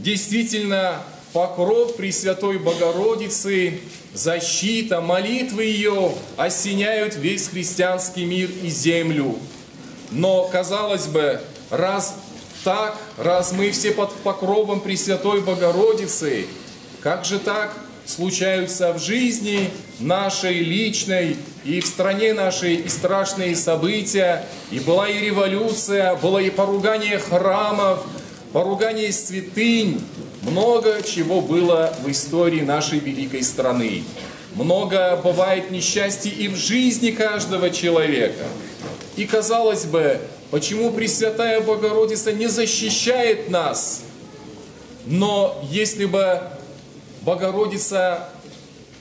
Действительно, покров Пресвятой Богородицы, защита, молитвы ее осеняют весь христианский мир и землю. Но, казалось бы, раз мы все под покровом Пресвятой Богородицы, как же так случаются в жизни нашей личной и в стране нашей и страшные события, и была и революция, было и поругание храмов, поругание святынь, много чего было в истории нашей великой страны. Много бывает несчастий и в жизни каждого человека. И казалось бы, почему Пресвятая Богородица не защищает нас? Но если бы Богородица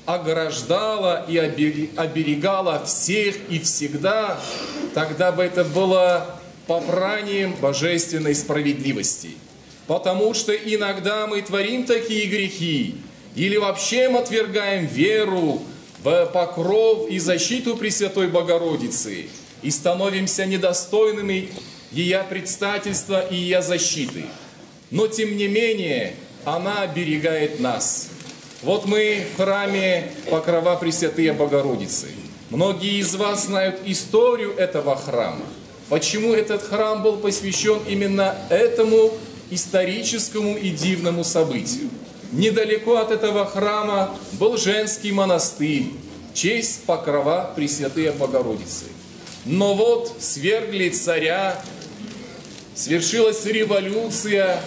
ограждала и оберегала всех и всегда, тогда бы это было попранием божественной справедливости. Потому что иногда мы творим такие грехи, или вообще мы отвергаем веру в покров и защиту Пресвятой Богородицы, и становимся недостойными ее предстательства и ее защиты. Но тем не менее, она оберегает нас. Вот мы в храме Покрова Пресвятой Богородицы. Многие из вас знают историю этого храма. Почему этот храм был посвящен именно этому историческому и дивному событию? Недалеко от этого храма был женский монастырь в честь Покрова Пресвятой Богородицы. Но вот свергли царя, свершилась революция,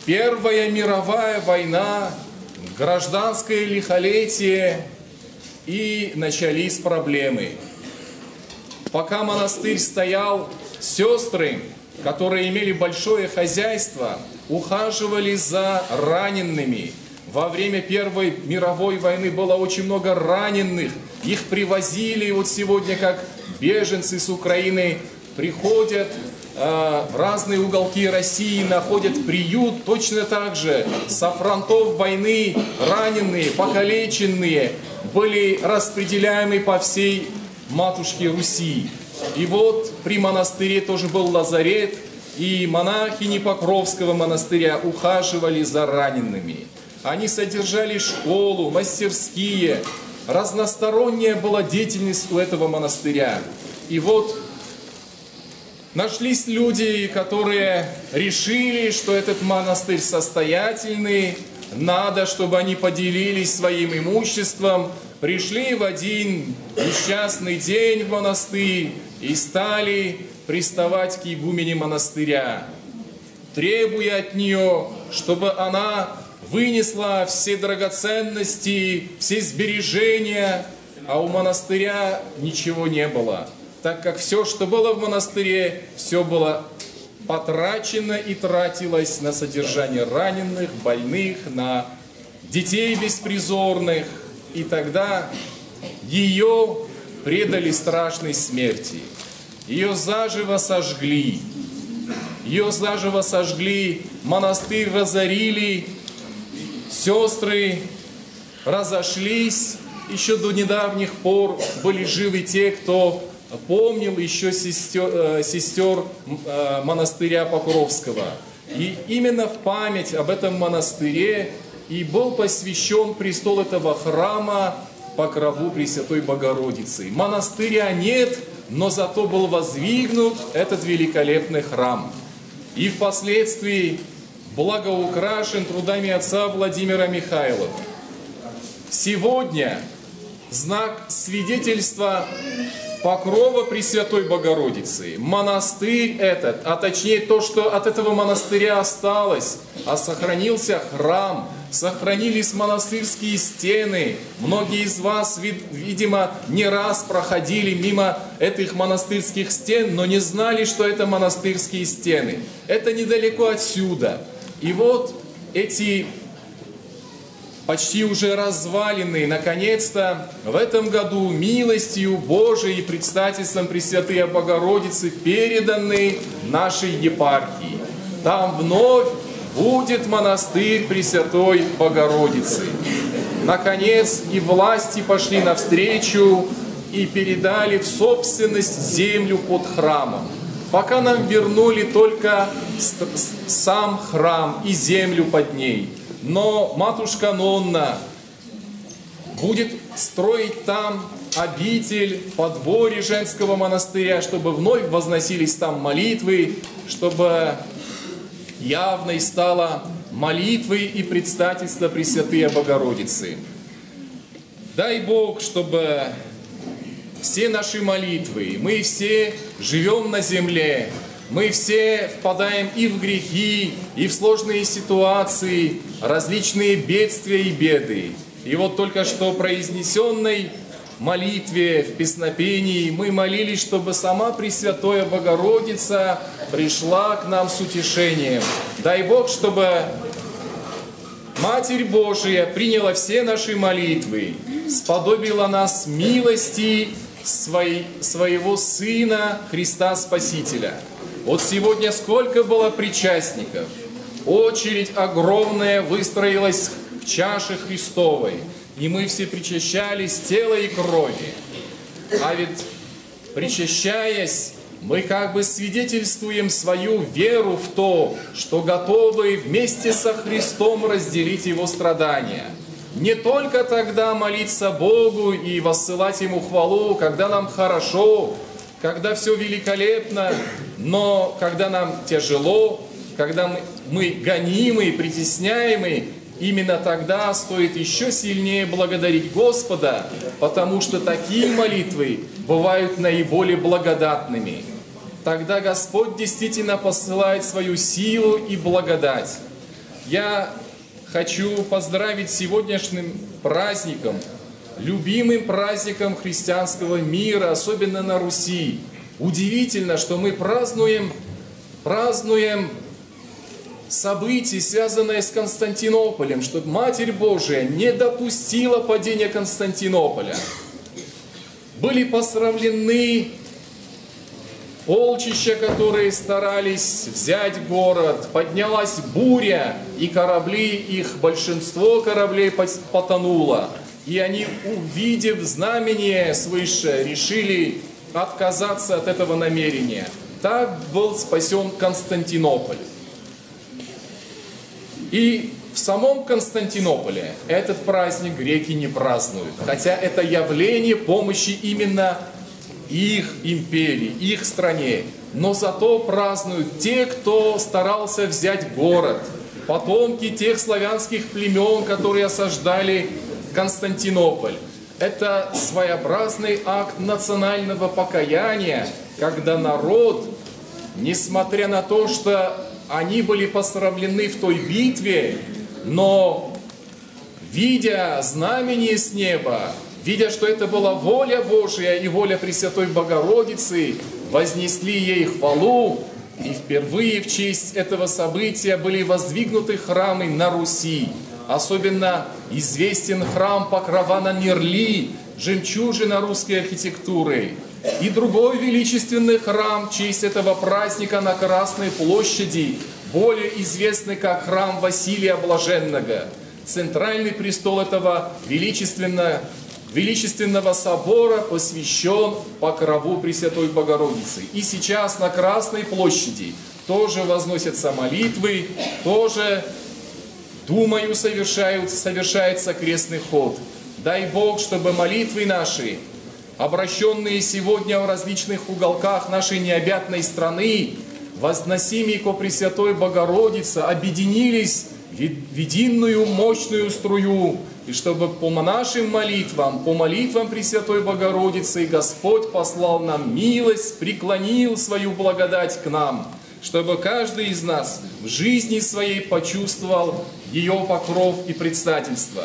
Первая мировая война, гражданское лихолетие, и начались проблемы. Пока монастырь стоял, сестры, которые имели большое хозяйство, ухаживали за ранеными. Во время Первой мировой войны было очень много раненых. Их привозили, вот сегодня, как беженцы с Украины приходят в разные уголки России, находят приют. Точно так же со фронтов войны раненые, покалеченные были распределяемы по всей матушке Руси. И вот при монастыре тоже был лазарет, и монахини Покровского монастыря ухаживали за ранеными. Они содержали школу, мастерские, разносторонняя была деятельность у этого монастыря. И вот нашлись люди, которые решили, что этот монастырь состоятельный, надо, чтобы они поделились своим имуществом. Пришли в один несчастный день в монастырь и стали приставать к игумене монастыря, требуя от нее, чтобы она вынесла все драгоценности, все сбережения, а у монастыря ничего не было, так как все, что было в монастыре, все было потрачено и тратилось на содержание раненых, больных, на детей беспризорных. И тогда ее предали страшной смерти. Ее заживо сожгли. Ее заживо сожгли, монастырь разорили, сестры разошлись. Еще до недавних пор были живы те, кто помнил еще сестер монастыря Покровского. И именно в память об этом монастыре и был посвящен престол этого храма Покрову Пресвятой Богородицы. Монастыря нет, но зато был воздвигнут этот великолепный храм. И впоследствии благоукрашен трудами отца Владимира Михайлова. Сегодня знак свидетельства Покрова Пресвятой Богородицы, монастырь этот, а точнее то, что от этого монастыря осталось, а сохранился храм, сохранились монастырские стены. Многие из вас, видимо, не раз проходили мимо этих монастырских стен, но не знали, что это монастырские стены. Это недалеко отсюда. И вот эти почти уже развалины, наконец-то, в этом году милостью Божией и предстательством Пресвятой Богородицы переданы нашей епархии. Там вновь будет монастырь Пресвятой Богородицы. Наконец, и власти пошли навстречу и передали в собственность землю под храмом. пока нам вернули только сам храм и землю под ней. Но матушка Нонна будет строить там обитель, подворье женского монастыря, чтобы вновь возносились там молитвы, чтобы явной стала молитвы и предстательство Пресвятые Богородицы. Дай Бог, чтобы все наши молитвы, мы все живем на земле, мы все впадаем и в грехи, и в сложные ситуации, различные бедствия и беды. И вот только что произнесенной молитве в песнопении мы молились, чтобы сама Пресвятая Богородица пришла к нам с утешением. Дай Бог, чтобы Матерь Божия приняла все наши молитвы, сподобила нас милости своего Сына Христа Спасителя. Вот сегодня сколько было причастников, очередь огромная выстроилась к чаше Христовой, и мы все причащались тела и крови. А ведь, причащаясь, мы как бы свидетельствуем свою веру в то, что готовы вместе со Христом разделить Его страдания. Не только тогда молиться Богу и воссылать Ему хвалу, когда нам хорошо, когда все великолепно, но когда нам тяжело, когда мы гонимы и притесняемы, именно тогда стоит еще сильнее благодарить Господа, потому что такие молитвы бывают наиболее благодатными. Тогда Господь действительно посылает свою силу и благодать. Я хочу поздравить сегодняшним праздником, любимым праздником христианского мира, особенно на Руси. Удивительно, что мы празднуем события, связанные с Константинополем, чтобы Матерь Божия не допустила падения Константинополя. Были посрамлены полчища, которые старались взять город, поднялась буря, и корабли их, большинство кораблей потонуло. И они, увидев знамение свыше, решили отказаться от этого намерения. Так был спасен Константинополь. И в самом Константинополе этот праздник греки не празднуют, хотя это явление помощи именно их империи, их стране. Но зато празднуют те, кто старался взять город, потомки тех славянских племен, которые осаждали Константинополь. Это своеобразный акт национального покаяния, когда народ, несмотря на то, что они были посрамлены в той битве, но, видя знамение с неба, видя, что это была воля Божия и воля Пресвятой Богородицы, вознесли ей хвалу, и впервые в честь этого события были воздвигнуты храмы на Руси. Особенно известен храм Покрова на Нерли, жемчужина русской архитектуры. И другой величественный храм в честь этого праздника на Красной площади, более известный как храм Василия Блаженного. Центральный престол этого величественного собора посвящен Покрову Пресвятой Богородицы. И сейчас на Красной площади тоже возносятся молитвы, тоже, думаю, совершается крестный ход. Дай Бог, чтобы молитвы наши, обращенные сегодня в различных уголках нашей необъятной страны, возносимые ко Пресвятой Богородице, объединились в единую мощную струю, и чтобы по нашим молитвам, по молитвам Пресвятой Богородицы, Господь послал нам милость, преклонил свою благодать к нам, чтобы каждый из нас в жизни своей почувствовал ее покров и предстательство.